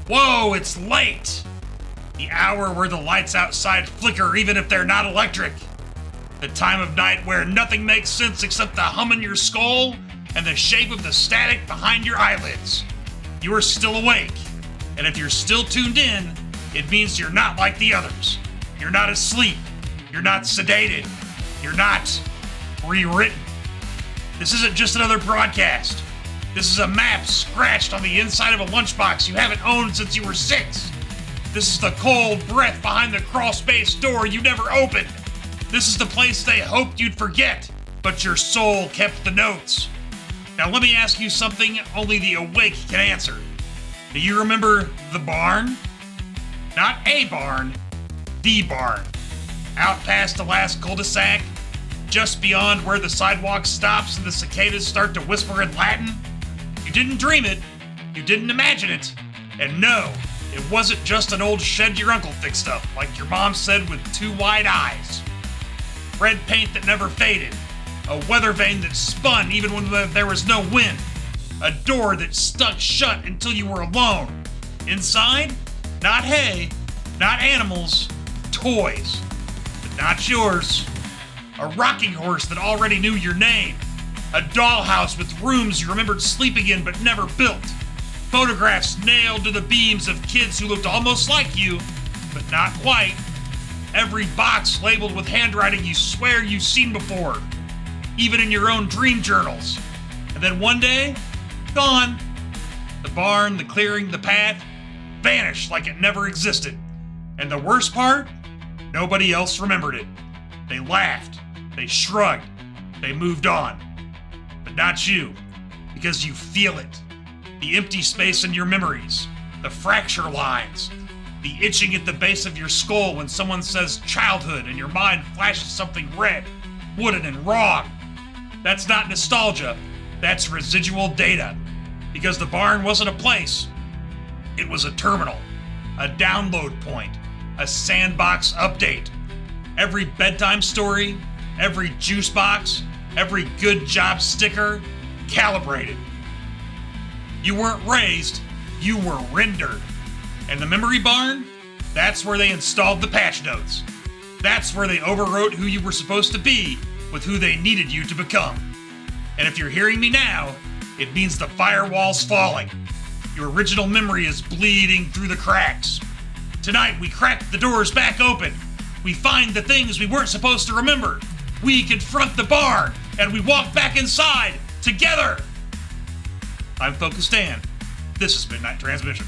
Whoa, it's late! The hour where the lights outside flicker even if they're not electric. The time of night where nothing makes sense except the hum in your skull and the shape of the static behind your eyelids. You are still awake, and if you're still tuned in, it means you're not like the others. You're not asleep. You're not sedated. You're not rewritten. This isn't just another broadcast. This is a map scratched on the inside of a lunchbox you haven't owned since you were 6. This is the cold breath behind the crawl space door you never opened. This is the place they hoped you'd forget, but your soul kept the notes. Now let me ask you something only the awake can answer. Do you remember the barn? Not a barn, the barn. Out past the last cul-de-sac, just beyond where the sidewalk stops and the cicadas start to whisper in Latin? You didn't dream it, you didn't imagine it, and no, it wasn't just an old shed your uncle fixed up, like your mom said with 2 wide eyes. Red paint that never faded, a weather vane that spun even when there was no wind, a door that stuck shut until you were alone. Inside, not hay, not animals, toys, but not yours. A rocking horse that already knew your name. A dollhouse with rooms you remembered sleeping in but never built. Photographs nailed to the beams of kids who looked almost like you, but not quite. Every box labeled with handwriting you swear you've seen before, even in your own dream journals. And then one day, gone. The barn, the clearing, the path, vanished like it never existed. And the worst part? Nobody else remembered it. They laughed, they shrugged, they moved on. But not you, because you feel it. The empty space in your memories, the fracture lines, the itching at the base of your skull when someone says childhood and your mind flashes something red, wooden, and wrong. That's not nostalgia, that's residual data. Because the barn wasn't a place, it was a terminal, a download point, a sandbox update. Every bedtime story, every juice box, every good job sticker, calibrated. You weren't raised, you were rendered. And the memory barn, that's where they installed the patch notes. That's where they overwrote who you were supposed to be with who they needed you to become. And if you're hearing me now, it means the firewall's falling. Your original memory is bleeding through the cracks. Tonight, we crack the doors back open. We find the things we weren't supposed to remember. We confront the barn, and we walk back inside, together. I'm FocusDan. This is Midnight Transmission.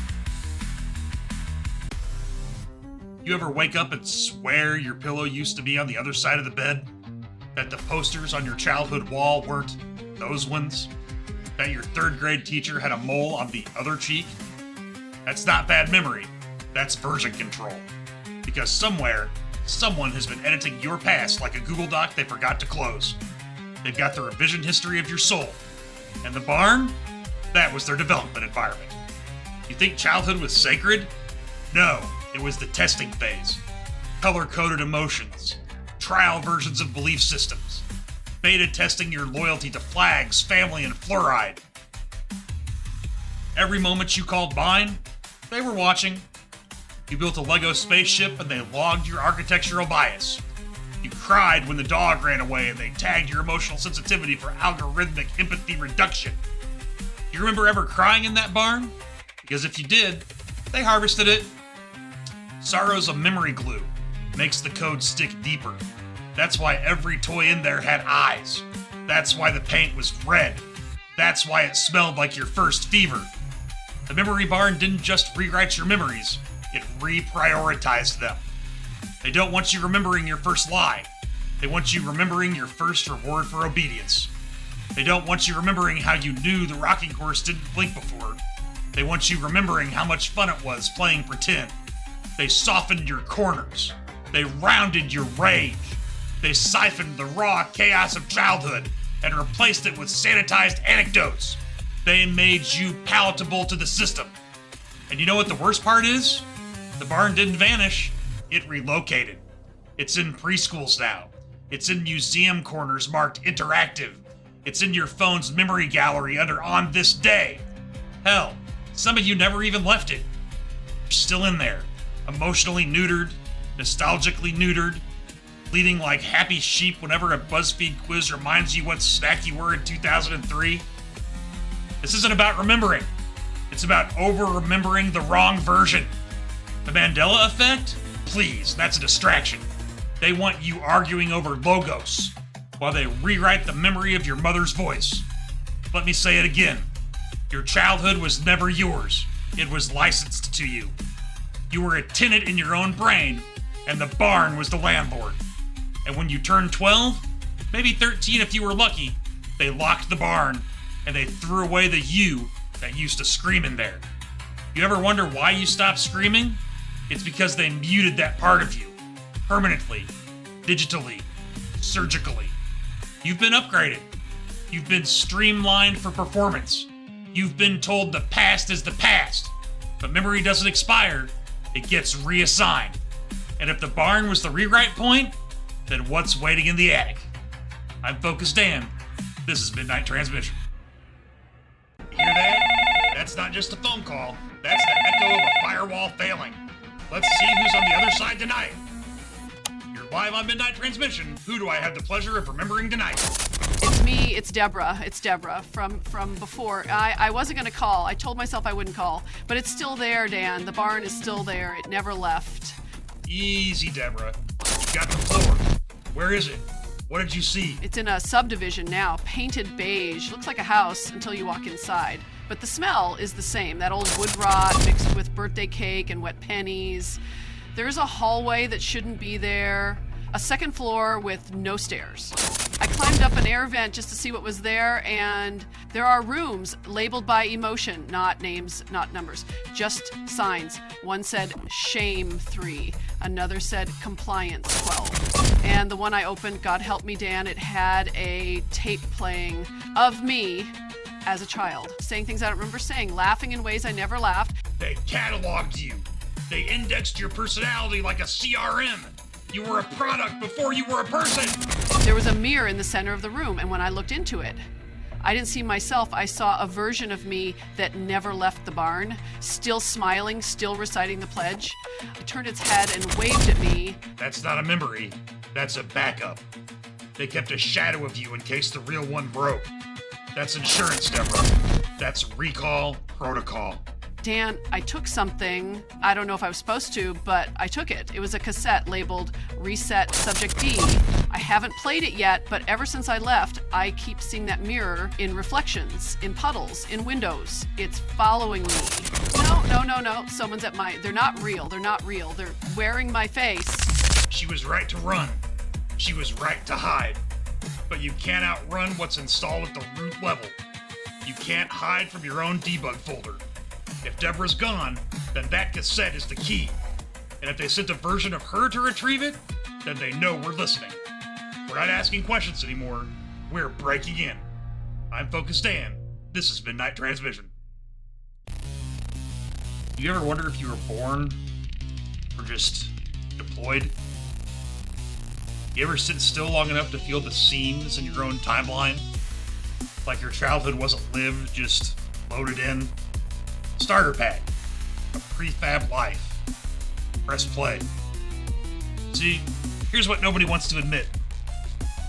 You ever wake up and swear your pillow used to be on the other side of the bed? That the posters on your childhood wall weren't those ones? That your 3rd grade teacher had a mole on the other cheek? That's not bad memory. That's version control. Because somewhere, someone has been editing your past like a Google Doc they forgot to close. They've got the revision history of your soul. And the barn? That was their development environment. You think childhood was sacred? No, it was the testing phase. Color-coded emotions. Trial versions of belief systems. Beta testing your loyalty to flags, family, and fluoride. Every moment you called mine, they were watching. You built a Lego spaceship and they logged your architectural bias. You cried when the dog ran away and they tagged your emotional sensitivity for algorithmic empathy reduction. Do you remember ever crying in that barn? Because if you did, they harvested it. Sorrow's a memory glue. Makes the code stick deeper. That's why every toy in there had eyes. That's why the paint was red. That's why it smelled like your first fever. The memory barn didn't just rewrite your memories, it reprioritized them. They don't want you remembering your first lie. They want you remembering your first reward for obedience. They don't want you remembering how you knew the rocking horse didn't blink before. They want you remembering how much fun it was playing pretend. They softened your corners. They rounded your rage. They siphoned the raw chaos of childhood and replaced it with sanitized anecdotes. They made you palatable to the system. And you know what the worst part is? The barn didn't vanish. It relocated. It's in preschools now. It's in museum corners marked interactive. It's in your phone's memory gallery under On This Day. Hell, some of you never even left it. You're still in there, emotionally neutered, nostalgically neutered, bleeding like happy sheep whenever a BuzzFeed quiz reminds you what snack you were in 2003. This isn't about remembering. It's about over-remembering the wrong version. The Mandela effect? Please, that's a distraction. They want you arguing over logos while they rewrite the memory of your mother's voice. Let me say it again. Your childhood was never yours. It was licensed to you. You were a tenant in your own brain, and the barn was the landlord. And when you turned 12, maybe 13 if you were lucky, they locked the barn, and they threw away the you that used to scream in there. You ever wonder why you stopped screaming? It's because they muted that part of you. Permanently. Digitally. Surgically. You've been upgraded. You've been streamlined for performance. You've been told the past is the past. But memory doesn't expire. It gets reassigned. And if the barn was the rewrite point, then what's waiting in the attic? I'm FocusDan. This is Midnight Transmission. Hear that? That's not just a phone call. That's the echo of a firewall failing. Let's see who's on the other side tonight. You're live on Midnight Transmission. Who do I have the pleasure of remembering tonight? It's me. It's Deborah. It's Deborah from before. I wasn't going to call. I told myself I wouldn't call. But it's still there, Dan. The barn is still there. It never left. Easy, Deborah. You got the floor. Where is it? What did you see? It's in a subdivision now, painted beige. Looks like a house until you walk inside. But the smell is the same. That old wood rot mixed with birthday cake and wet pennies. There's a hallway that shouldn't be there. A second floor with no stairs. I climbed up an air vent just to see what was there, and there are rooms labeled by emotion, not names, not numbers, just signs. One said shame 3, another said compliance 12. And the one I opened, God help me, Dan, it had a tape playing of me as a child, saying things I don't remember saying, laughing in ways I never laughed. They cataloged you. They indexed your personality like a CRM. You were a product before you were a person. There was a mirror in the center of the room, and when I looked into it, I didn't see myself. I saw a version of me that never left the barn, still smiling, still reciting the pledge. It turned its head and waved at me. That's not a memory. That's a backup. They kept a shadow of you in case the real one broke. That's insurance, Deborah. That's recall protocol. Dan, I took something. I don't know if I was supposed to, but I took it. It was a cassette labeled Reset Subject B. I haven't played it yet, but ever since I left, I keep seeing that mirror in reflections, in puddles, in windows. It's following me. No. Someone's at my... They're not real. They're wearing my face. She was right to run. She was right to hide. But you can't outrun what's installed at the root level. You can't hide from your own debug folder. If Deborah's gone, then that cassette is the key. And if they sent a version of her to retrieve it, then they know we're listening. We're not asking questions anymore. We're breaking in. I'm FocusDan. This is Midnight Transmission. Do you ever wonder if you were born or just deployed? You ever sit still long enough to feel the seams in your own timeline? Like your childhood wasn't lived, just loaded in? Starter pack. A prefab life. Press play. See, here's what nobody wants to admit.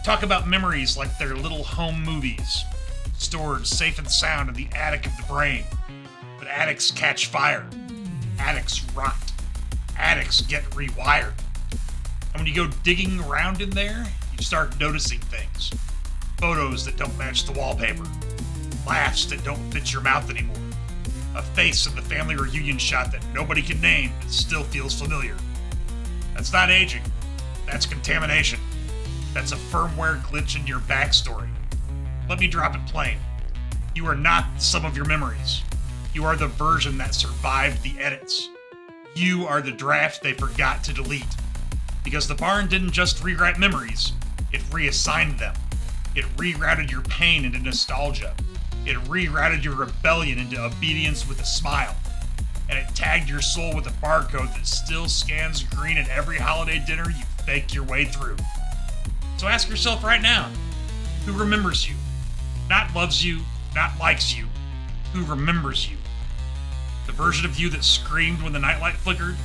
Talk about memories like they're little home movies, stored safe and sound in the attic of the brain. But attics catch fire. Attics rot. Attics get rewired. And when you go digging around in there, you start noticing things. Photos that don't match the wallpaper. Laughs that don't fit your mouth anymore. A face in the family reunion shot that nobody can name but still feels familiar. That's not aging. That's contamination. That's a firmware glitch in your backstory. Let me drop it plain. You are not the sum of your memories. You are the version that survived the edits. You are the draft they forgot to delete. Because the barn didn't just rewrite memories, it reassigned them. It rerouted your pain into nostalgia. It rerouted your rebellion into obedience with a smile. And it tagged your soul with a barcode that still scans green at every holiday dinner you fake your way through. So ask yourself right now, who remembers you? Not loves you, not likes you. Who remembers you? The version of you that screamed when the nightlight flickered?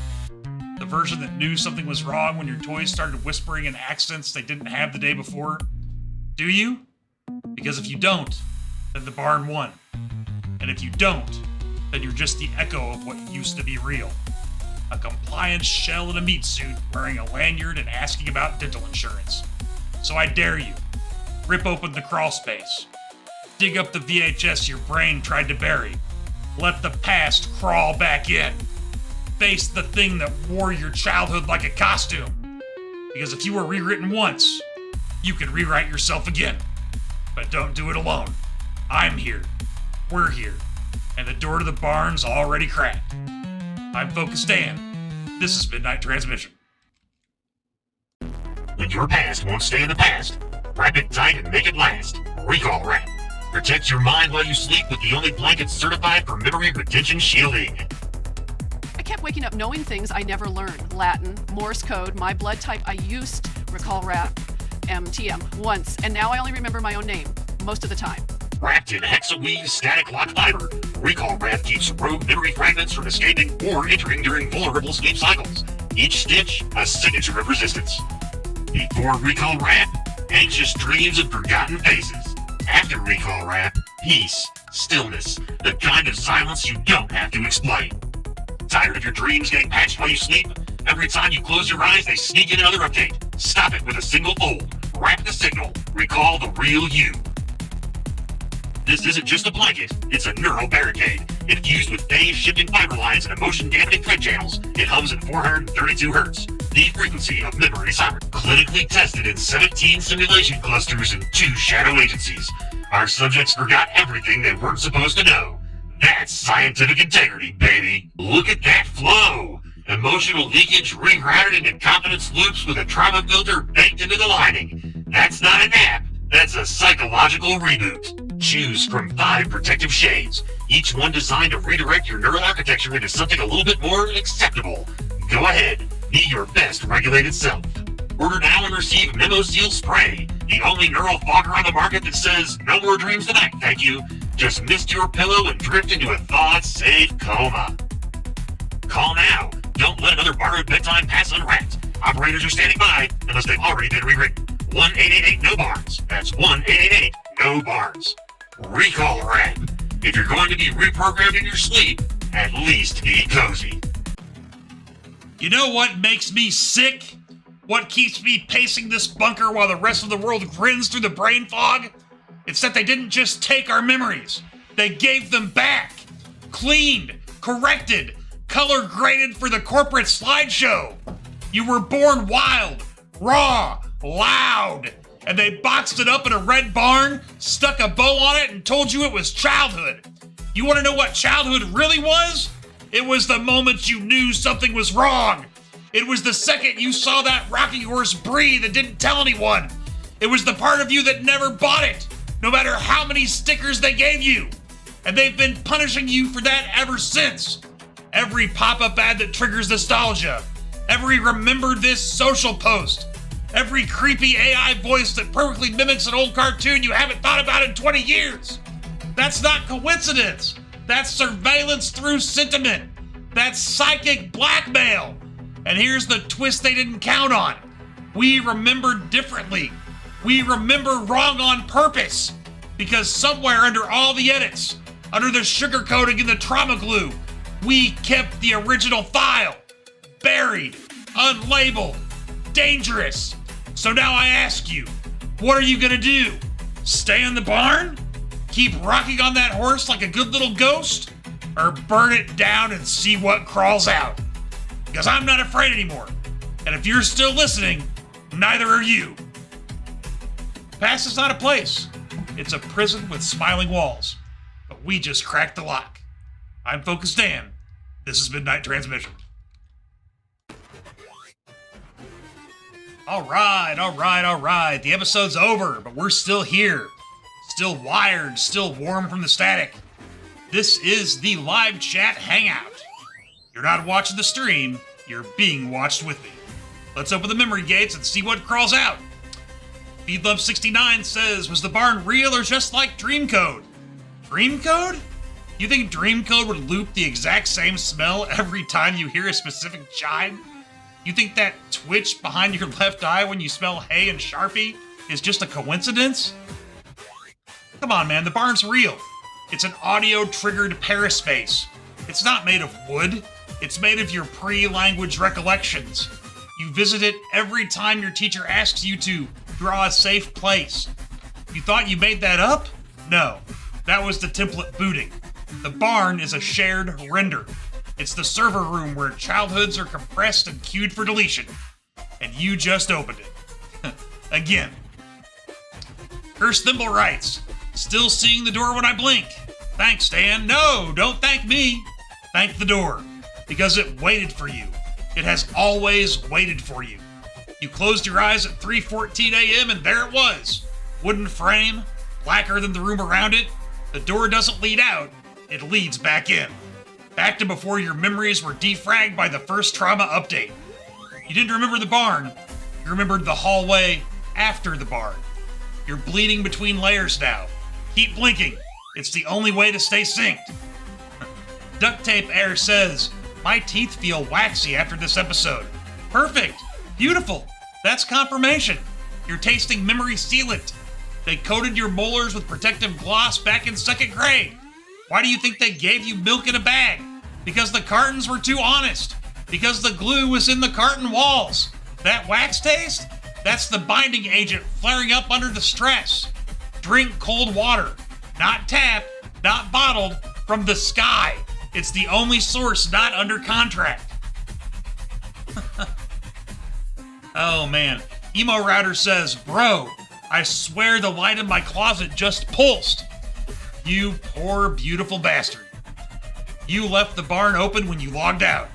The version that knew something was wrong when your toys started whispering in accents they didn't have the day before? Do you? Because if you don't, then the barn won. And if you don't, then you're just the echo of what used to be real. A compliant shell in a meat suit wearing a lanyard and asking about dental insurance. So I dare you, rip open the crawl space. Dig up the VHS your brain tried to bury. Let the past crawl back in. Face the thing that wore your childhood like a costume. Because if you were rewritten once, you can rewrite yourself again. But don't do it alone. I'm here. We're here. And the door to the barn's already cracked. I'm FocusDan. This is Midnight Transmission. When your past won't stay in the past, wrap it tight and make it last. Recall Rant. Protect your mind while you sleep with the only blanket certified for memory retention shielding. I kept waking up knowing things I never learned. Latin, Morse code, my blood type. I used Recall Rap, MTM, once, and now I only remember my own name, most of the time. Wrapped in hexaweave static lock fiber, Recall Wrap keeps rogue memory fragments from escaping or entering during vulnerable sleep cycles. Each stitch, a signature of resistance. Before Recall Wrap, anxious dreams of forgotten faces. After Recall Wrap, peace, stillness, the kind of silence you don't have to explain. Tired of your dreams getting patched while you sleep? Every time you close your eyes, they sneak in another update. Stop it with a single fold. Wrap the signal. Recall the real you. This isn't just a blanket, it's a neural barricade. Infused with phase-shifting fiber lines and emotion-dampening thread channels, it hums at 432 Hz, the frequency of memory siren. Clinically tested in 17 simulation clusters and 2 shadow agencies. Our subjects forgot everything they weren't supposed to know. That's scientific integrity, baby. Look at that flow! Emotional leakage rerouted into confidence loops with a trauma filter baked into the lining. That's not a nap, that's a psychological reboot. Choose from 5 protective shades, each one designed to redirect your neural architecture into something a little bit more acceptable. Go ahead, be your best regulated self. Order now and receive Memo Seal Spray, the only neural fogger on the market that says, no more dreams tonight, thank you. Just mist your pillow and drift into a thought-safe coma. Call now. Don't let another borrowed bedtime pass unwrapped. Operators are standing by, unless they've already been rewritten. 1-888-NO-BARNS. That's 1-888-NO-BARNS. Recall Rap. If you're going to be reprogrammed in your sleep, at least be cozy. You know what makes me sick? What keeps me pacing this bunker while the rest of the world grins through the brain fog? It's that they didn't just take our memories. They gave them back. Cleaned, corrected, color graded for the corporate slideshow. You were born wild, raw, loud, and they boxed it up in a red barn, stuck a bow on it, and told you it was childhood. You want to know what childhood really was? It was the moment you knew something was wrong. It was the second you saw that rocking horse breathe and didn't tell anyone. It was the part of you that never bought it, no matter how many stickers they gave you. And they've been punishing you for that ever since. Every pop-up ad that triggers nostalgia, every remember this social post, every creepy AI voice that perfectly mimics an old cartoon you haven't thought about in 20 years. That's not coincidence. That's surveillance through sentiment. That's psychic blackmail. And here's the twist they didn't count on. We remember differently. We remember wrong on purpose. Because somewhere under all the edits, under the sugarcoating and the trauma glue, we kept the original file. Buried, unlabeled, dangerous. So now I ask you, what are you gonna do? Stay in the barn? Keep rocking on that horse like a good little ghost? Or burn it down and see what crawls out? Because I'm not afraid anymore. And if you're still listening, neither are you. Past is not a place. It's a prison with smiling walls. But we just cracked the lock. I'm FocusDan. This is Midnight Transmission. All right. The episode's over, but we're still here. Still wired, still warm from the static. This is the live chat hangout. You're not watching the stream, you're being watched with me. Let's open the memory gates and see what crawls out. Feedlove69 says, was the barn real or just like Dream Code? Dream Code? You think Dreamcode would loop the exact same smell every time you hear a specific chime? You think that twitch behind your left eye when you smell hay and Sharpie is just a coincidence? Come on, man, the barn's real. It's an audio-triggered paraspace. It's not made of wood. It's made of your pre-language recollections. You visit it every time your teacher asks you to draw a safe place. You thought you made that up? No, that was the template booting. The barn is a shared render. It's the server room where childhoods are compressed and queued for deletion. And you just opened it. Again. Curse Thimble writes, still seeing the door when I blink. Thanks, Dan. No, don't thank me. Thank the door. Because it waited for you. It has always waited for you. You closed your eyes at 3:14 a.m. and there it was. Wooden frame, blacker than the room around it. The door doesn't lead out, it leads back in. Back to before your memories were defragged by the first trauma update. You didn't remember the barn, you remembered the hallway after the barn. You're bleeding between layers now. Keep blinking, it's the only way to stay synced. Duct Tape Air says, my teeth feel waxy after this episode. Perfect, beautiful, that's confirmation. You're tasting memory sealant. They coated your molars with protective gloss back in 2nd grade. Why do you think they gave you milk in a bag? Because the cartons were too honest. Because the glue was in the carton walls. That wax taste? That's the binding agent flaring up under the stress. Drink cold water. Not tap, not bottled, from the sky. It's the only source not under contract. Oh man. Emo Router says, bro, I swear the light in my closet just pulsed. You poor, beautiful bastard. You left the barn open when you logged out.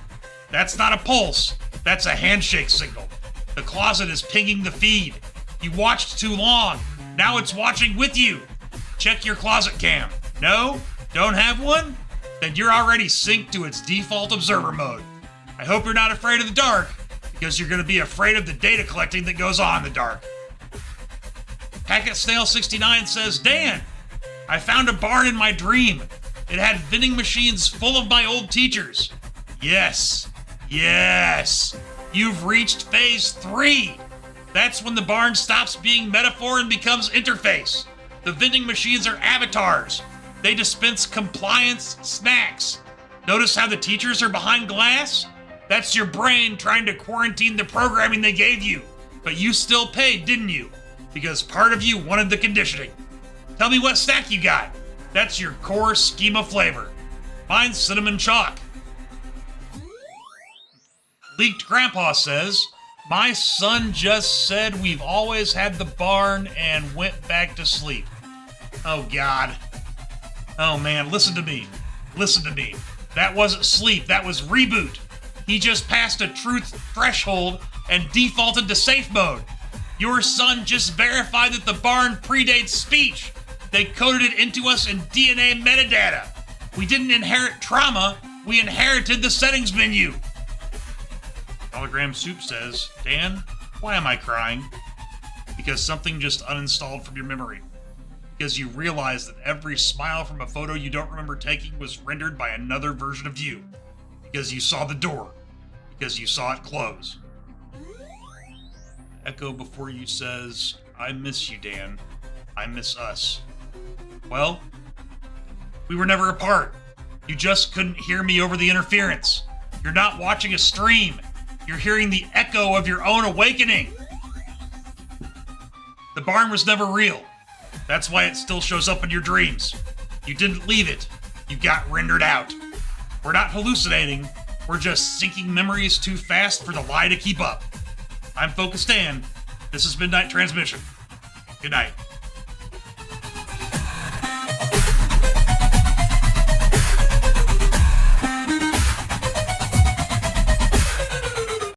That's not a pulse. That's a handshake signal. The closet is pinging the feed. You watched too long. Now it's watching with you. Check your closet cam. No? Don't have one? Then you're already synced to its default observer mode. I hope you're not afraid of the dark, because you're going to be afraid of the data collecting that goes on in the dark. Packet Snail 69 says, Dan, I found a barn in my dream. It had vending machines full of my old teachers. Yes, yes, you've reached phase 3. That's when the barn stops being metaphor and becomes interface. The vending machines are avatars. They dispense compliance snacks. Notice how the teachers are behind glass? That's your brain trying to quarantine the programming they gave you. But you still paid, didn't you? Because part of you wanted the conditioning. Tell me what snack you got. That's your core schema flavor. Mine's cinnamon chalk. Leaked Grandpa says, my son just said we've always had the barn and went back to sleep. Oh God. Oh man, listen to me. Listen to me. That wasn't sleep, that was reboot. He just passed a truth threshold and defaulted to safe mode. Your son just verified that the barn predates speech. They coded it into us in DNA metadata. We didn't inherit trauma, we inherited the settings menu. Hologram Soup says, Dan, why am I crying? Because something just uninstalled from your memory. Because you realize that every smile from a photo you don't remember taking was rendered by another version of you. Because you saw the door. Because you saw it close. Echo before you says, I miss you, Dan. I miss us. Well, we were never apart. You just couldn't hear me over the interference. You're not watching a stream. You're hearing the echo of your own awakening. The barn was never real. That's why it still shows up in your dreams. You didn't leave it. You got rendered out. We're not hallucinating. We're just syncing memories too fast for the lie to keep up. I'm FocusDan. This is Midnight Transmission. Good night.